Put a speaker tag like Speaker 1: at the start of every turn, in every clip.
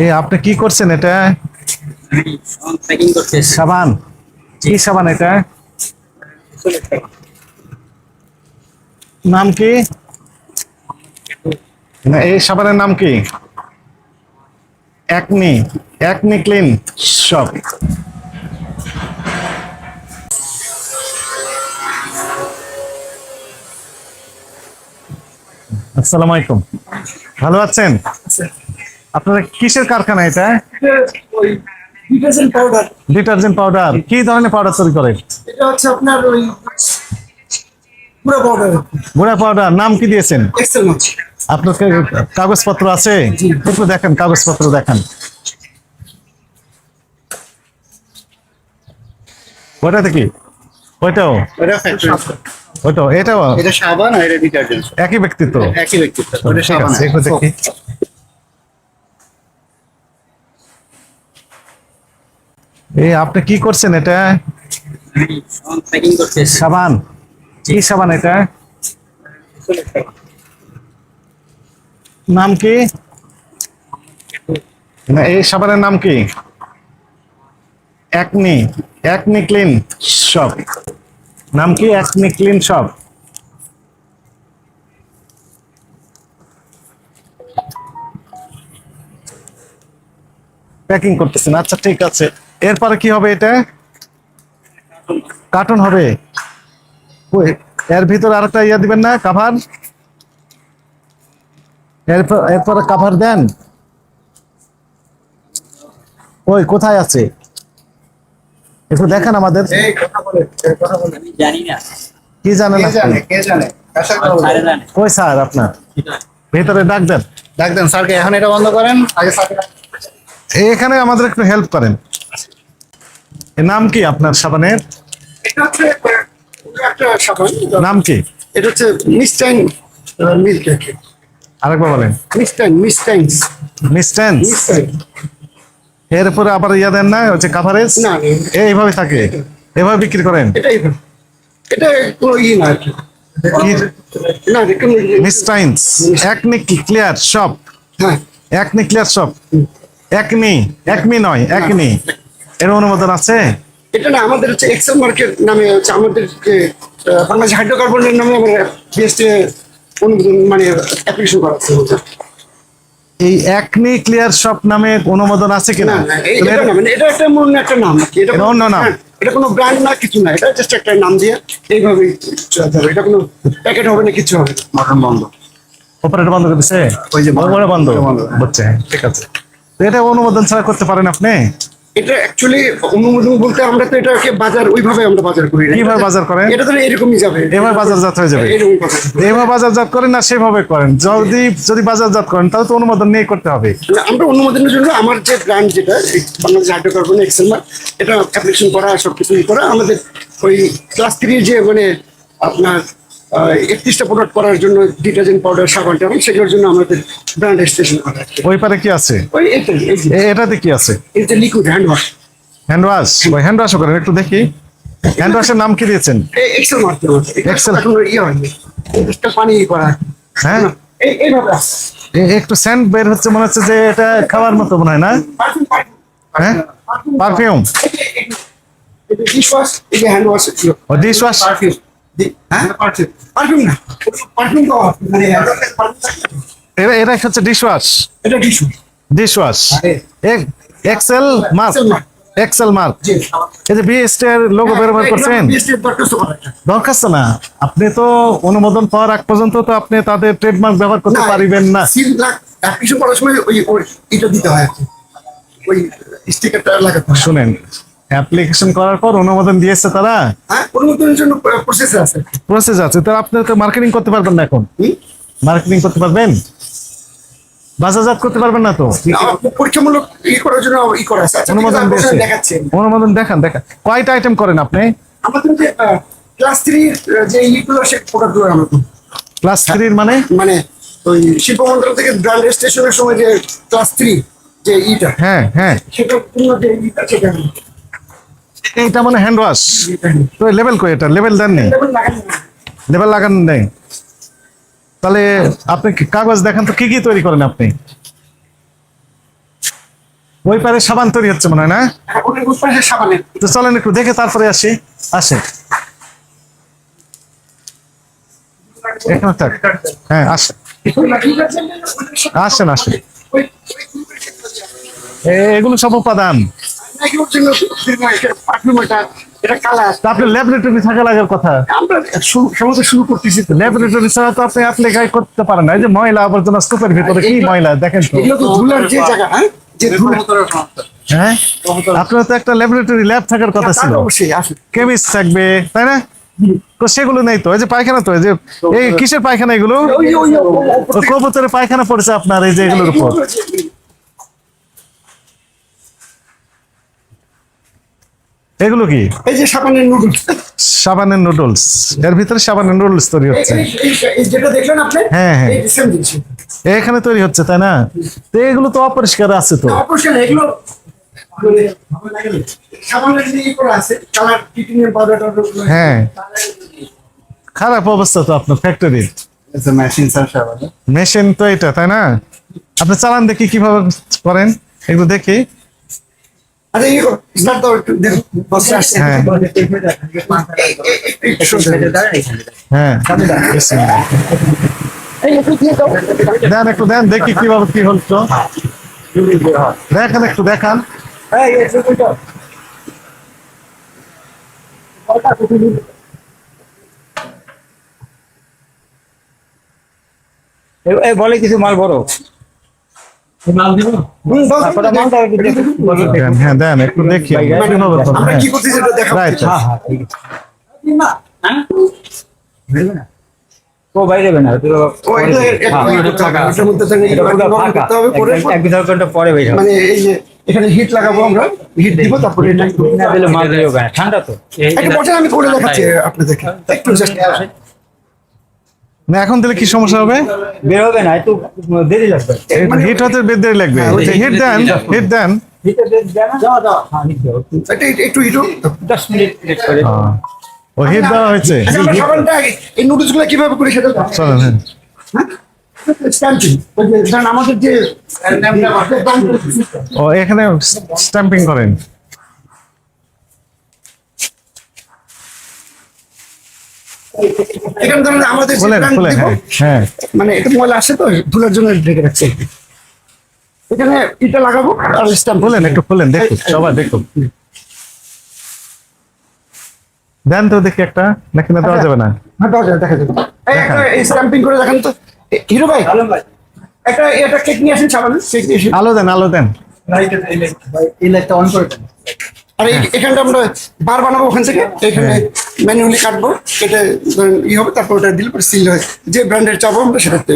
Speaker 1: এই আপনি কি করছেন এটা?
Speaker 2: প্যাকিং করতেছি।
Speaker 1: সাবান? কি সাবান এটা? নাম কি? না, এই সাবানের নাম কি? একনি। Acne clean shop. আসসালামু আলাইকুম। ভালো আছেন? আপনারা কিসের কারখানা এটা?
Speaker 3: ওই ডিটারজেন্ট পাউডার।
Speaker 1: Detergent powder. কি ধরনের পাউডার তৈরি করে?
Speaker 3: এটা হচ্ছে আপনার ওই গুঁড়া পাউডার,
Speaker 1: গুঁড়া পাউডার। নাম কি দিয়েছেন?
Speaker 3: এক্সেল মাছ।
Speaker 1: আপনার কাগজপত্র আছে? একটু দেখেন, কাগজপত্র দেখান। ওটাতে কি? ওইটাও?
Speaker 2: ওটা ফ্যাক্টরি।
Speaker 1: ওইটাও? এটাও
Speaker 2: এটা সাবান আর এটা ডিটারজেন্ট।
Speaker 1: একই ব্যক্তিত্ব?
Speaker 2: একই ব্যক্তিত্ব। ওটা
Speaker 1: ঠিক
Speaker 2: সাবান।
Speaker 1: আছে, একটু দেখি। এই আপনি কি করছেন এটা?
Speaker 2: প্যাকিং করতেছি।
Speaker 1: সাবান? কি সাবান এটা? নাম কি? না, এই সাবানের নাম কি? একনি। Acne clean shop. নাম কি? Acne clean shop. প্যাকিং করতেছেন, আচ্ছা ঠিক আছে। এরপরে কি হবে এটা? কার্টুন হবে? ওই, এর ভিতরে আরেকটা ইয়া দিবেন না, কাভার? এরপরে কাভার দেন। ওই কোথায় আছে? একটু দেখান আমাদের।
Speaker 3: এই কথা বলে, কথা বলে।
Speaker 2: আমি জানি না।
Speaker 1: কি জানেন
Speaker 3: কে
Speaker 1: আপনি?
Speaker 3: জানে, কে জানে? আশা করা
Speaker 2: স্যারে জানে।
Speaker 1: কই স্যার আপনার? ভেতরে ডাক দেন।
Speaker 2: ডাক দেন স্যারকে, এখন এটা বন্ধ করেন। আগে স্যারকে
Speaker 1: এখানে আমাদের একটু হেল্প করেন। এর নাম কি আপনার সাবানের?
Speaker 3: এটা হচ্ছে একটা সাবান।
Speaker 1: নাম কি?
Speaker 3: এটা হচ্ছে মিস্টাইন মিল্ক কেক।
Speaker 1: আরেকবার বলেন।
Speaker 3: মিস্টাইন্স।
Speaker 1: মিস্টেন্স?
Speaker 3: মিস্টাইন।
Speaker 1: এরপরে আবার ইয়া দেন না, হচ্ছে কাভারেজ?
Speaker 3: না,
Speaker 1: এইভাবে থাকে, এভাবে বিক্রি করেন?
Speaker 3: এটাই ভালো। এটা কোনো না আর কি।
Speaker 1: কি?
Speaker 3: না, এটা কোনো
Speaker 1: মিস্টাইন্স একনি ক্লিয়ার শপ।
Speaker 3: হ্যাঁ।
Speaker 1: Acne clear shop. Acne, Acme নয়, একনি। এর অনুমোদন আছে?
Speaker 3: এটা না, আমাদের হচ্ছে এক্সেল মার্কেট নামে হচ্ছে আমাদের যে বাংলাদেশ হাইড্রোকার্বনের নামে আমরা বিএসটি অনুমোদন মানে অ্যাপ্লিকেশন করা আছে।
Speaker 1: এই একনি ক্লিয়ার শপ নামে অনুমোদন আছে কিনা?
Speaker 3: না, না, এটা না, মানে এটা একটা মনে একটা নাম আর কি।
Speaker 1: এটা অন্য নাম?
Speaker 3: হ্যাঁ, এটা কোনো ব্র্যান্ড না, কিছু না, এটা জাস্ট একটা নাম দিয়ে এইভাবেই চলতে হবে। এটা কোনো প্যাকেট হবে না, কিছু হবে না।
Speaker 2: মটন বন্ধ।
Speaker 1: অপারেটর বন্ধ করে দিছে?
Speaker 3: ওই যে
Speaker 1: ওপরে বন্ধ
Speaker 3: বন্ধ।
Speaker 1: হচ্ছে, ঠিক আছে। তো এটা অনুমোদন ছাড়া করতে পারেন আপনি?
Speaker 3: এটা অ্যাকচুয়ালি অনুমোদন বলতে আমরা তো এটাকে বাজার ওইভাবে আমরা বাজার করি না।
Speaker 1: কিভাবে বাজার করেন?
Speaker 3: এটা তো এরকমই যাবে,
Speaker 1: এভাবে বাজারজাত হয়ে যাবে?
Speaker 3: এরকম কথা।
Speaker 1: এভাবে বাজারজাত করেন না সেভাবে করেন? যদি বাজারজাত করেন তাহলে তো অনুমোদন নিয়ে করতে হবে।
Speaker 3: না, আমরা অনুমোদনের জন্য আমার যে ব্র্যান্ড যেটা এই বাংলাদেশ হাইড্রোকার্বন এক্সেল মার্ক, এটা অ্যাপ্লিকেশন করা সব কিছু করা আমাদের ওই ক্লাস 3 যে মানে আপনার 31টা প্রোডাক্ট করার জন্য ডিটারজেন্ট পাউডার সাবান টাবান সেগুলোর জন্য আমাদের ব্র্যান্ড রেজিস্ট্রেশন করা আছে।
Speaker 1: ওই পারে কি আছে?
Speaker 3: ওই এইটাই, এই যে
Speaker 1: এটাতে কি আছে?
Speaker 3: এটা liquid hand wash.
Speaker 1: Hand wash? ওই হ্যান্ড ওয়াশও করেন? একটু দেখি। হ্যান্ড ওয়াশের নাম কি দিয়েছেন?
Speaker 3: Excel mark
Speaker 1: Excel?
Speaker 3: এক্সেল এখন ইয়ে হয়নি, এটা পানি করা।
Speaker 1: হ্যাঁ,
Speaker 3: এইভাবে আছে।
Speaker 1: একটু স্যান্ড বের হচ্ছে, মনে হচ্ছে যে এটা খাওয়ার মতো মনে হয় না? হ্যাঁ, পারফিউম?
Speaker 3: এটা ডিশ ওয়াশ, এই যে হ্যান্ড ওয়াশ ছিল।
Speaker 1: ও ডিশ ওয়াশ?
Speaker 3: পারফিউম। হ্যাঁ, পারফিউম। পারফিউম না, পারফিউম তো মানে
Speaker 1: এটা এটা হচ্ছে ডিশ ওয়াশ?
Speaker 3: এটা dish wash.
Speaker 1: Dish wash excel mark?
Speaker 3: Excel mark।
Speaker 1: Excel mark.
Speaker 3: জি।
Speaker 1: এই যে বিএসটি এর লোগো ব্যবহার করছেন?
Speaker 3: বিএসটির দরখাস্ত করা একটা।
Speaker 1: দরখাস্ত না, আপনি তো অনুমোদন পাওয়ার আগ পর্যন্ত তো আপনি তাদের ট্রেডমার্ক ব্যবহার করতে পারিবেন না।
Speaker 3: সিল অ্যাপ্লিকেশন করার সময় ওই এটা দিতে হয় আর কি। ওই স্টিকারটা লাগাতে হয়।
Speaker 1: শুনেন, অ্যাপ্লিকেশন করার পর অনুমোদন দিয়েছে তারা,
Speaker 3: হ্যাঁ, অনুমোদনের জন্য প্রসেস আছে।
Speaker 1: প্রসেস আছে, তো আপনি তো মার্কেটিং করতে পারবেন না এখন?
Speaker 3: হুম?
Speaker 1: মার্কেটিং করতে পারবেন? বাজারজাত করতে পারবেন না তো?
Speaker 3: না, পরীক্ষামূলক করার জন্য করা আছে। আচ্ছা,
Speaker 1: অনুমোদন
Speaker 3: ঠিক আছে,
Speaker 1: দিয়েছে?
Speaker 3: আপনাকে দেখাচ্ছি।
Speaker 1: অনুমোদন দেখান, দেখান। কয়টা আইটেম করেন আপনি?
Speaker 3: আমাদের যে ক্লাস 3 যে ইগুলো সে প্রোডাক্টগুলো আমরা করি।
Speaker 1: ক্লাস 3 মানে?
Speaker 3: মানে ওই শিল্প মন্ত্রণ থেকে ব্র্যান্ড রেজিস্ট্রেশনের সময় যে ক্লাস 3 যে ইটা,
Speaker 1: হ্যাঁ হ্যাঁ,
Speaker 3: সেটার জন্য যে ইটা সেটা নেই।
Speaker 1: এইটা মানে হ্যান্ড ওয়াশ?
Speaker 3: এটা নেই।
Speaker 1: তো লেভেল কই? এটা লেভেল দেননি?
Speaker 3: লেবেল লাগানো না।
Speaker 1: লেভেল লাগানো নেই? তাহলে আপনি কাগজ দেখান তো, কি কি তৈরি করেন আপনি? ওই পারে সাবান তৈরি হচ্ছে মনে হয় না?
Speaker 3: ওটার পাশে সাবানের।
Speaker 1: তো চলেন একটু দেখে তারপরে আসি। আসেন এখানে থাক। হ্যাঁ আসেন আসেন আসেন। এগুলো সব উপাদান।
Speaker 3: এটা কালার।
Speaker 1: তা আপনার ল্যাবরেটরি থাকা লাগার কথা।
Speaker 3: আমরা সমস্ত শুরু করতেছি।
Speaker 1: ল্যাবরেটরি ছাড়া তো আপনি অ্যাপ্লাই করতে পারেন না। এই যে ময়লা আবর্জনা স্তূপের ভিতরে কি ময়লা দেখেন তো।
Speaker 3: এগুলো তো ধুলার যে জায়গা, হ্যাঁ, যে ধুলা।
Speaker 1: হ্যাঁ আপনার তো একটা ল্যাবরেটরি ল্যাব থাকার কথা ছিল,
Speaker 3: অবশ্যই আসুন।
Speaker 1: কেমিস্ট থাকবে তাই না? তো সেগুলো নেই তো। এই যে পায়খানা, তো এই যে এই কিসের পায়খানা এগুলো? কবুতরের পায়খানা পড়েছে আপনার এই যে এগুলোর উপর। এগুলো কি?
Speaker 3: এই যে সাবানের নুডলস।
Speaker 1: সাবানের নুডলস, এর ভিতরে সাবানের নুডলস তৈরি হচ্ছে।
Speaker 3: যেটা দেখলেন আপনি,
Speaker 1: হ্যাঁ, হ্যাঁ।
Speaker 3: এই সেম জিনিস।
Speaker 1: এখানে তৈরি হচ্ছে তাই না? তো এগুলো তো অপরিষ্কার আছে তো।
Speaker 3: অবশ্যই না, এগুলো সাবানের যে করা আছে, কালার টিটিনিয়াম পাউডার।
Speaker 1: হ্যাঁ খারাপ অবস্থা তো আপনার ফ্যাক্টরির।
Speaker 2: মেশিন স্যার সাবান।
Speaker 1: মেশিন তো এটা তাই না? আপনি চালান দেখি কিভাবে করেন এগুলো দেখি।
Speaker 3: আরে এই স্টার্ট দাও একটু দেখুন। বসে আসছে।
Speaker 1: হ্যাঁ হ্যাঁ বিসমিল্লাহ।
Speaker 3: এই একটু দিয়ে দাও।
Speaker 1: দেন একটু দেন দেখি কিভাবে কি হলো। দেখেন একটু দেখান।
Speaker 3: এই একটু দাও।
Speaker 4: বলে কিছু মাল বড়
Speaker 1: দেন, হ্যাঁ দেন একটু দেখি কিভাবে করবেন।
Speaker 3: আমরা
Speaker 1: হ্যাঁ
Speaker 3: কি করতেছি এটা দেখাবো।
Speaker 1: রাইট।
Speaker 4: ও বাইরে না
Speaker 3: ও এটা এটার মধ্যে থেকে করতে হবে পরে।
Speaker 4: এক বিশ ঘন্টা পরে বের হবে
Speaker 3: মানে এই যে এখানে হিট লাগাবো, আমরা হিট দিব, তারপরে এটা একটু
Speaker 4: না দিলে মাল বের হবে না, ঠান্ডা তো
Speaker 3: একটু বসে আমি করে দেখাচ্ছি আপনাদেরকে একটু জাস্ট।
Speaker 1: না এখন দিলে কি সমস্যা হবে?
Speaker 4: বের হবে না, একটু দেরি লাগবে।
Speaker 1: হিট হতে দেরি লাগবে। হিট দেন, হিট দেন।
Speaker 4: হিটে দেয় না? হ্যাঁ, হিট দাও।
Speaker 3: একটু হিট।
Speaker 4: 10 মিনিট লেট করে
Speaker 1: ও হিট দেওয়া হয়েছে।
Speaker 3: আচ্ছা, আমরা সাবানটা এই নুডলস গুলো কিভাবে করে সেটা
Speaker 1: চলেন হ্যাঁ।
Speaker 3: স্ট্যাম্পিং, ওই যে ধরেন আমাদের যে
Speaker 1: ও এখানে স্ট্যাম্পিং করেন।
Speaker 3: এখানে ধরেন আমাদের যে
Speaker 1: খুলেন
Speaker 3: brand
Speaker 1: খুলেন।
Speaker 3: দিব,
Speaker 1: হ্যাঁ হ্যাঁ
Speaker 3: মানে এটা ময়লা আসে তো ধুলার জন্য ঢেকে রাখছে। এখানে এটা লাগাবো আর স্ট্যাম্প
Speaker 1: খুলেন একটু খুলেন দেখুন সবাই দেখুন। দেন তো দেখি একটা, নাকি না দেওয়া যাবে না?
Speaker 3: হ্যাঁ দাও দেখা যাবে। এই স্ট্যাম্পিং করে দেখেন তো হিরো ভাই, একটা এটা কেক নিয়ে আসেন, সাবান কেক নিয়ে আসেন।
Speaker 1: আলো দেন, আলো দেন।
Speaker 2: এই লাইটটা অন করে দেন।
Speaker 3: আর এখানটা আমরা বার বানাবো ওখান থেকে, এখানে ম্যানুয়ালি কাটবো, এটা হবে, তারপর ওটা দিলে পরে সিল হয়। যে ব্র্যান্ডের চাবো আমরা সেটাতে।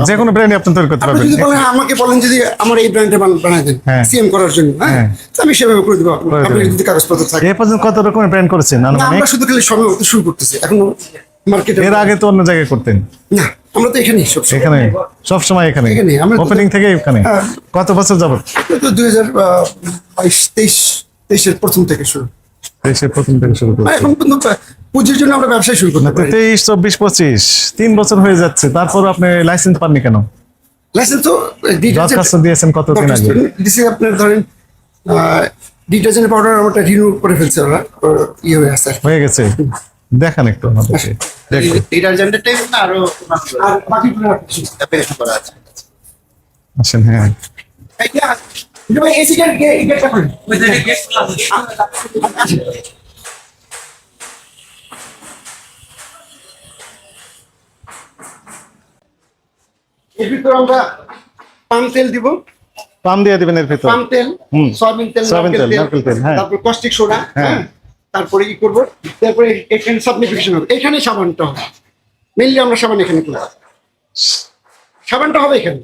Speaker 1: যে কোনো ব্র্যান্ড আপনি তৈরি করতে
Speaker 3: আপনি
Speaker 1: পারবেন।
Speaker 3: যদি বলেন, আমাকে বলেন যদি আমার এই ব্র্যান্ডে বানাই দেন
Speaker 1: হ্যাঁ।
Speaker 3: সিএম করার জন্য, হ্যাঁ,
Speaker 1: হ্যাঁ।
Speaker 3: তো আমি সেভাবে করে দেবো। আপনি
Speaker 1: দেবেন।
Speaker 3: যদি কাগজপত্র থাকে।
Speaker 1: এ পর্যন্ত কত রকমের ব্র্যান্ড করেছেন
Speaker 3: না,
Speaker 1: আনুমানিক?
Speaker 3: আমরা শুধু খালি সবে শুরু করতেছি এখন মার্কেটে।
Speaker 1: এর আগে তো অন্য জায়গায় করতেন।
Speaker 3: না, আমরা তো এখানেই সব
Speaker 1: এখানে সব সময় এখানে
Speaker 3: এখানে, আমরা তো-
Speaker 1: ওপেনিং থেকে এখানে।
Speaker 3: হ্যাঁ।
Speaker 1: কত বছর যাবত?
Speaker 3: তো 2022-23 প্রথম থেকে শুরু।
Speaker 1: দেশের প্রথম থেকে শুরু করতে।
Speaker 3: এখন পর্যন্ত পুঁজির জন্য আমরা ব্যবসা শুরু করতে পারি।
Speaker 1: 23, 24, 25 3 বছর হয়ে যাচ্ছে, তারপর আপনি লাইসেন্স পাননি কেন?
Speaker 3: লাইসেন্স তো
Speaker 1: দরখাস্ত দিয়েছেন কতদিন আগে?
Speaker 3: দিছে আপনার ধরেন ডিটারজেন্ট পাউডার আমরা রিনিউ করে ফেলছে, ওরা ইয়ে হয়ে আছে।
Speaker 1: হয়ে গেছে? দেখান একটু আমাদেরকে দেখুন।
Speaker 2: ডিটারজেন্টের টাইপ না আরো
Speaker 3: আর বাকিগুলো
Speaker 2: অ্যাপ্লিকেশন করা আছে।
Speaker 1: আসেন হ্যাঁ।
Speaker 3: এসি গেটটা করেন। এর ভিতরে আমরা পাম তেল দিব,
Speaker 1: পাম দিয়ে দিবেন এর ভিতর।
Speaker 3: পাম তেল,
Speaker 1: হুম।
Speaker 3: সয়াবিন তেল,
Speaker 1: সয়াবিন তেল, নারকেল তেল, হ্যাঁ।
Speaker 3: তারপর কস্টিক সোডা,
Speaker 1: হ্যাঁ।
Speaker 3: হ্যাঁ, তারপরে কি করব, তারপরে এখানে সাবলিফিকেশন হবে, এখানে সাবানটা হবে মেইনলি। আমরা সাবান এখানে করব, সাবানটা হবে এখানে।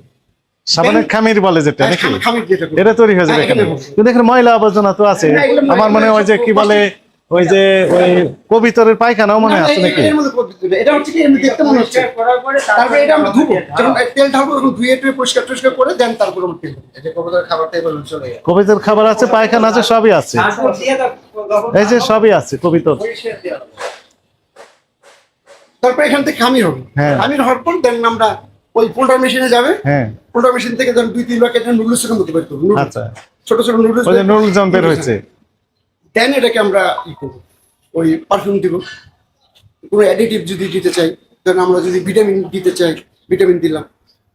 Speaker 1: সাবানের খামির বলে যেটা নাকি?
Speaker 3: খামির যেটা করব।
Speaker 1: এটা তৈরি হয়ে যাবে
Speaker 3: হ্যাঁ,
Speaker 1: এখানে।
Speaker 3: এখানে হবে।
Speaker 1: কিন্তু এখানে ময়লা আবর্জনা তো আছে।
Speaker 3: হ্যাঁ, এগুলো ময়লা-
Speaker 1: আমার মনে হয় যে কি বলে ওই যে ওই কবিতরের পায়খানাও মনে হয় আছে নাকি?
Speaker 3: এর মধ্যে পদ্ধতি না। এটা হচ্ছে কি এমনি দেখতে মনে হচ্ছে। তারপরে এটা আমরা ধুবো, যখন তেল ঢালবো তখন ধুয়ে টুয়ে পরিষ্কার টরিষ্কার করে দেন, তারপরে আমরা তেল দেবো।
Speaker 2: এই যে কবুতরের খাবারটাই বলুন চলে গেছে।
Speaker 1: কবিতর খাবার আছে, পায়খানা আছে, সবই আছে। এই যে সবই আছে কবিতর।
Speaker 3: তারপরে এখান থেকে খামির হবে।
Speaker 1: হ্যাঁ।
Speaker 3: খামির হওয়ার পর দেন আমরা ওই পোল্ডার মেশিনে যাবে।
Speaker 1: হ্যাঁ
Speaker 3: পোল্ডার মেশিন থেকে ধরেন 2-3 বার কেটে নুডলস এর মতো বের করবো।
Speaker 1: আচ্ছা।
Speaker 3: ছোট ছোট নুডলস
Speaker 1: ওই যে নুডলস যেমন বের হয়েছে।
Speaker 3: দেন এটাকে আমরা ই করবো, ওই পারফিউম দিব। কোনো অ্যাডিটিভ যদি দিতে চাই, ধরেন আমরা যদি ভিটামিন দিতে চাই, ভিটামিন দিলাম।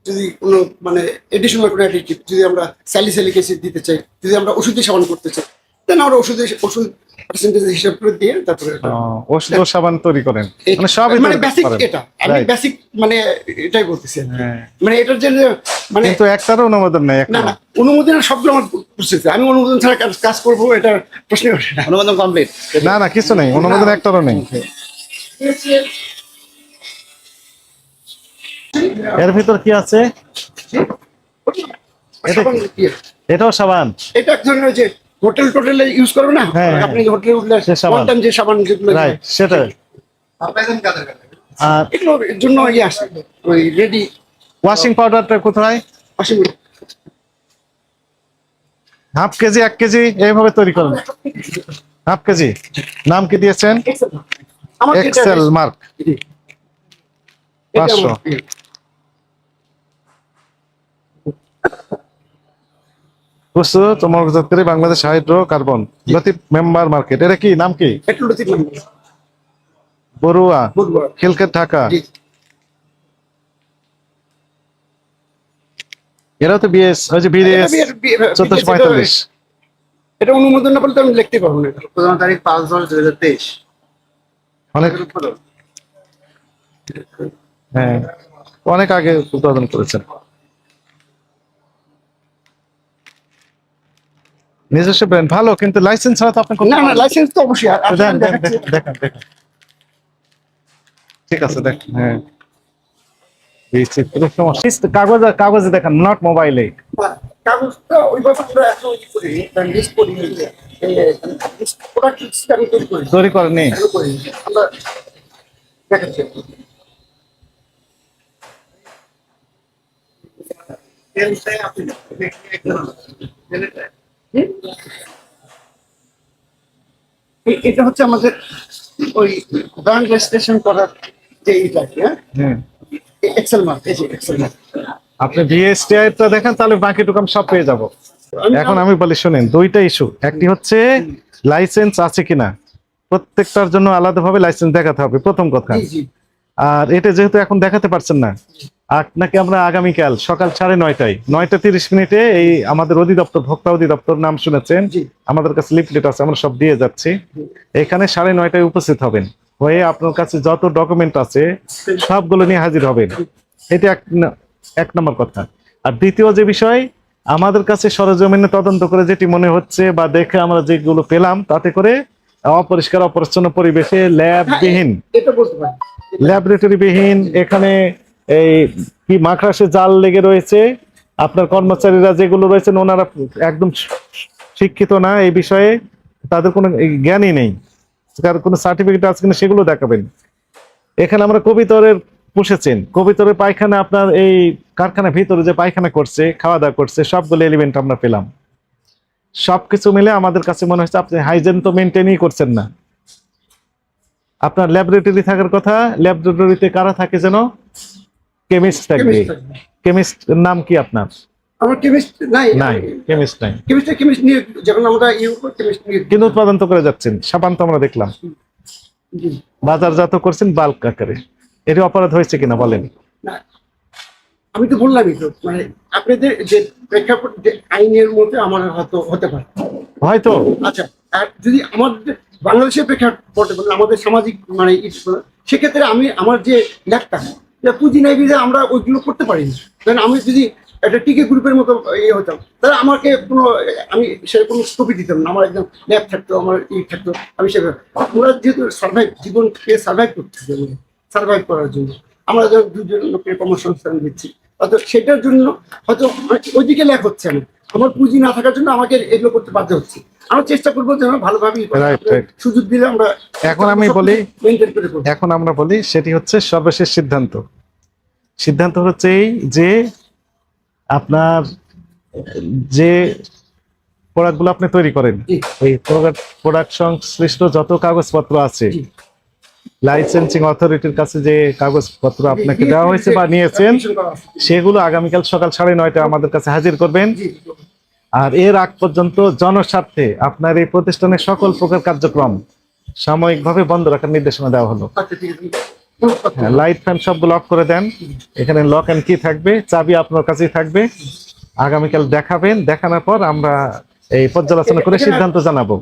Speaker 3: যদি কোনো মানে এডিশনাল কোনো অ্যাডিটিভ, যদি আমরা স্যালিসাইলিক অ্যাসিড দিতে চাই, যদি আমরা ওষুধে সাবান করতে চাই, দেন আমরা ওষুধ পার্সেন্টেজ হিসাব করে দিয়ে তারপরে
Speaker 1: ওষুধ ও সাবান তৈরি করেন, মানে সবই
Speaker 3: মানে
Speaker 1: তৈরি
Speaker 3: বেসিক
Speaker 1: করেন।
Speaker 3: এটা আমি
Speaker 1: Right.
Speaker 3: বেসিক মানে এটাই বলতেছি আর কি।
Speaker 1: হ্যাঁ।
Speaker 3: মানে এটার যে মানে
Speaker 1: কিন্তু একটারও অনুমোদন নেই
Speaker 3: না
Speaker 1: একটা।
Speaker 3: না অনুমোদনের সবগুলো আমার প্রসেস, আমি অনুমোদন ছাড়া কাজ করবো এটা প্রশ্নই ওঠে না।
Speaker 2: অনুমোদন কমপ্লিট।
Speaker 1: না না কিছু নেই, অনুমোদন একটারও নেই। এর ভিতর কি আছে?
Speaker 3: সাবান দিয়ে।
Speaker 1: এটাও সাবান।
Speaker 3: এটা এক ধরনের যে হোটেল টোটেলে ইউজ করবে না,
Speaker 1: হ্যাঁ, হ্যাঁ।
Speaker 3: আপনি যে হোটেলে উঠলে
Speaker 1: সে সাবান।
Speaker 3: one time যে সাবান যেগুলো
Speaker 1: রাইট, সেটা।
Speaker 2: আপনাদের কাদের কাছে
Speaker 1: আর
Speaker 3: এগুলোর জন্য ইয়ে আসে ওই রেডি
Speaker 1: ওয়াশিং পাউডারটা কোথায়?
Speaker 3: ওয়াশিং
Speaker 1: হাফ কেজি 1 কেজি এইভাবে তৈরি করেন। হাফ কেজি নাম কি দিয়েছেন?
Speaker 3: আমার যেটা
Speaker 1: এক্সেল মার্ক।
Speaker 3: জি। এটা
Speaker 1: 500
Speaker 3: আমার প্রিয়।
Speaker 1: বুঝছো তোমার জাতীয় Bangladesh hydro carbon Latif member market. এটা কি নাম কি?
Speaker 3: একটু লতিফ নাম।
Speaker 1: বড়ুয়া,
Speaker 3: বুধবার।
Speaker 1: খিলক্ষেত, ঢাকা।
Speaker 3: জি।
Speaker 1: এরা তো বিএস ওই যে বিএস 1445।
Speaker 3: এটা অনুমোদন না পেলে তো আমি লিখতে পারবো না এটা।
Speaker 2: প্রথম তারিখ 5/10/2023।
Speaker 1: অনেক হ্যাঁ অনেক আগে উৎপাদন করেছেন। নিজস্ব ব্র্যান্ড ভালো, কিন্তু লাইসেন্স ছাড়া তো আপনি করতে
Speaker 3: না না
Speaker 1: পারবেন না।
Speaker 3: লাইসেন্স তো অবশ্যই আর
Speaker 1: দেন, দেন,
Speaker 3: দেখাচ্ছি।
Speaker 1: দেখেন, দেখেন। ঠিক আছে দেখেন, হ্যাঁ কাগজে কাগজে দেখেন, নট মোবাইলে।
Speaker 3: কাগজটা ওইভাবে আমরা এখন ই করি, লিস্ট করি, প্রোডাক্ট লিস্ট আমি তৈরি করি,
Speaker 1: তৈরি করেনি।
Speaker 3: এগুলো করি আমরা দেখাচ্ছি। এটা হচ্ছে আমাদের ওই ব্র্যান্ড রেজিস্ট্রেশন করার যে এইটা, হ্যাঁ
Speaker 1: হ্যাঁ
Speaker 3: এক্সেল মার্ক, এই যে এক্সেল মার্ক।
Speaker 1: আপনি বিএসটিআই টা দেখেন, তাহলে বাকিটুকু আমি সব পেয়ে যাব। এখন আমি বলি শুনেন, দুইটা ইস্যু। একটি হচ্ছে লাইসেন্স আছে কিনা, প্রত্যেকটার জন্য আলাদাভাবে লাইসেন্স দেখাতে হবে প্রথম কথা।
Speaker 3: জি জি
Speaker 1: আর এটা যেহেতু এখন দেখাতে পারছেন না, আপনাকে আমরা আগামীকাল সকাল 9:30 9:30 এই আমাদের অধিদপ্তর, ভোক্তা অধিদপ্তর নাম শুনেছেন,
Speaker 3: জি।
Speaker 1: আমাদের কাছে লিফলেট আছে, আমরা সব দিয়ে যাচ্ছি। এখানে 9:30 উপস্থিত হবেন, হয়ে আপনার কাছে যত ডকুমেন্ট আছে সবগুলো নিয়ে হাজির হবেন। এটা এক নম্বর কথা। আর দ্বিতীয় যে বিষয়, আমাদের কাছে সরজমিনে তদন্ত করে যেটি মনে হচ্ছে বা দেখে আমরা যেগুলো পেলাম, তাতে করে অপরিষ্কার অপরিচ্ছন্ন পরিবেশে ল্যাববিহীন,
Speaker 3: এটা বলতে পারি।
Speaker 1: ল্যাবরেটরি বিহীন, এখানে এই কি মাকড়াসে জাল লেগে রয়েছে, আপনার কর্মচারীরা যেগুলো রয়েছেন ওনারা একদম শিক্ষিত না এই বিষয়ে, তাদের কোনো জ্ঞানই নেই, তার কোনো সার্টিফিকেট আছে কিনা সেগুলো দেখাবেন। এখানে আমরা কবিতরের পুষেছেন, কবিতরের পায়খানা আপনার এই কারখানার ভিতরে যে পায়খানা করছে, খাওয়া দাওয়া করছে, সবগুলো এলিমেন্ট আমরা পেলাম। সবকিছু মিলে আমাদের কাছে মনে হচ্ছে আপনি হাইজেন তো মেনটেনই করছেন না। আপনার ল্যাবরেটরি থাকার কথা, ল্যাবরেটরিতে কারা থাকে যেন? কেমিস্ট থাকবে।
Speaker 3: Chemist থাকবে।
Speaker 1: কেমিস্ট নাম কি আপনার?
Speaker 3: আমার কেমিস্ট নাই,
Speaker 1: নাই, কেমিস্ট নাই,
Speaker 3: কেমিস্ট নিয়ে যখন আমরা কেমিস্ট নিয়ে
Speaker 1: কিন্তু উৎপাদন তো করে যাচ্ছেন। সাবান তো আমরা দেখলাম
Speaker 3: জি।
Speaker 1: বাজারজাত করছেন বাল্ক আকারে। এর অপরাধ হয়েছে কিনা বলেন?
Speaker 3: না, আমি তো বললামই তো, মানে আপনাদের যে প্রেক্ষাপট যে আইনের মধ্যে আমার হয়তো হতে পারে,
Speaker 1: হয়তো।
Speaker 3: আচ্ছা। আর যদি আমাদের বাংলাদেশের প্রেক্ষাপটে বলেন, আমাদের সামাজিক মানে সেক্ষেত্রে আমি আমার যে ল্যাবটা পুঁজি নাই বিধে আমরা ওইগুলো করতে পারি না। কারণ আমি যদি একটা টিকে গ্রুপের মতো ইয়ে হতাম, তাহলে আমাকে কোনো আমি সেরকম স্কোপই দিতাম না, আমার একদম ল্যাব থাকতো, আমার থাকতো, আমি সেভাবে আমরা যেহেতু জীবনকে সার্ভাইভ করতে হবে, সার্ভাইভ করার জন্য আমরা যখন দুজন লোকের কর্মসংস্থান দিচ্ছি, অর্থাৎ সেটার জন্য হয়তো ওইদিকে ল্যাব হচ্ছে না, আমার পুঁজি না থাকার জন্য আমাকে এগুলো করতে বাধ্য হচ্ছে। আমরা চেষ্টা করবো যেন ভালোভাবে সুযোগ দিলে আমরা
Speaker 1: এখন আমি বলি,
Speaker 3: মেনটেন করে করবো।
Speaker 1: এখন আমরা বলি সেটি হচ্ছে সর্বশেষ সিদ্ধান্ত। সিদ্ধান্ত হচ্ছে এই যে আপনার যে প্রোডাক্টগুলো আপনি তৈরি করেন,
Speaker 3: জি।
Speaker 1: এই প্রোডাক্ট সংশ্লিষ্ট যত কাগজপত্র আছে,
Speaker 3: জি।
Speaker 1: লাইসেন্সিং অথরিটির কাছে যে কাগজপত্র আপনাকে দেওয়া হয়েছে বা নিয়েছেন, সেগুলো আগামীকাল সকাল 9:30 আমাদের কাছে হাজির করবেন।
Speaker 3: জি।
Speaker 1: আর এর আগ পর্যন্ত জনস্বার্থে আপনার এই প্রতিষ্ঠানের সকল প্রকার কার্যক্রম সাময়িকভাবে বন্ধ রাখার নির্দেশনা দেওয়া হলো।
Speaker 3: আচ্ছা, ঠিক আছে।
Speaker 1: হ্যাঁ, লাইট ফ্যান সবগুলো অফ করে দেন। এখানে লক এন্ড কি থাকবে, চাবি আপনার কাছেই থাকবে। আগামীকাল দেখাবেন, দেখানোর পর আমরা এই পর্যালোচনা করে সিদ্ধান্ত জানাবো।